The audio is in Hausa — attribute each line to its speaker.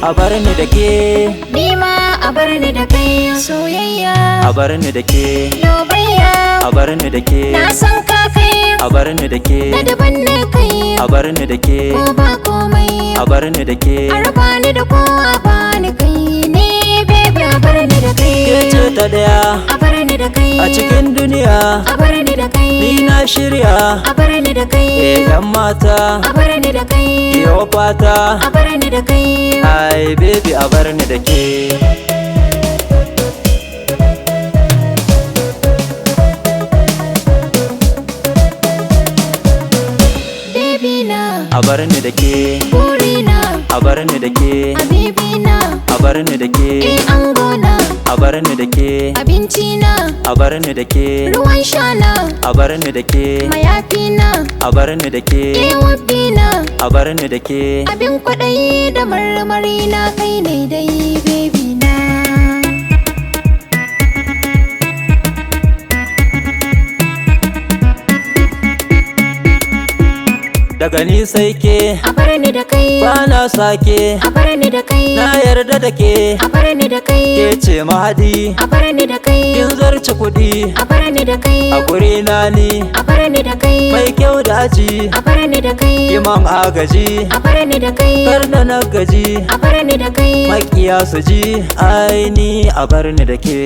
Speaker 1: Abarni Dake,
Speaker 2: ni ma abarni da kai soyayya.
Speaker 1: Abarni Dake,
Speaker 2: Lobayya,
Speaker 1: Abarni Dake,
Speaker 2: na san ka kai
Speaker 1: Abarni Dake,
Speaker 2: da daban ne kai.
Speaker 1: Abarni Dake,
Speaker 2: Ko ba komai
Speaker 1: Abarni Dake,
Speaker 2: a raba ni da kowa ba ni kai ne baby abarni da kai.
Speaker 1: ke ce ta daya
Speaker 2: Abarni da kai
Speaker 1: a cikin duniya.
Speaker 2: abarni da kai
Speaker 1: Ni na shirya,
Speaker 2: abarni da kai
Speaker 1: yan mata,
Speaker 2: abarni da kai
Speaker 1: yau fata.
Speaker 2: abarni da kai.
Speaker 1: Ai baby Abarni Dake.
Speaker 2: Baby na
Speaker 1: Abarni Dake,
Speaker 2: burina
Speaker 1: Abarni Dake,
Speaker 2: habibi na
Speaker 1: Abarni Dake,
Speaker 2: ango na
Speaker 1: Abarni Dake,
Speaker 2: abinci na
Speaker 1: Abarni Dake,
Speaker 2: ruwan sha na
Speaker 1: Abarni Dake,
Speaker 2: mayafi na
Speaker 1: Abarni Dake,
Speaker 2: wabbi na
Speaker 1: Abarni Dake.
Speaker 2: abin kwaɗayi da marmari na kai ne dai baby na.
Speaker 1: Daga ni sai ke,
Speaker 2: Abarni da kai
Speaker 1: bana sake,
Speaker 2: abarni da kai
Speaker 1: na yarda da ke.
Speaker 2: abarni da kai
Speaker 1: Ke ce mahadi,
Speaker 2: abarni da kai
Speaker 1: kin zarce kuɗi.
Speaker 2: abarni da kai
Speaker 1: A guri na ni,
Speaker 2: abarni da kai
Speaker 1: mai kyau da aji.
Speaker 2: abarni da kai
Speaker 1: Kiman agaji,
Speaker 2: abarni da kai
Speaker 1: kar da na gaji.
Speaker 2: abarni da kai
Speaker 1: Makiya su ji, ai ni Abarni Dake.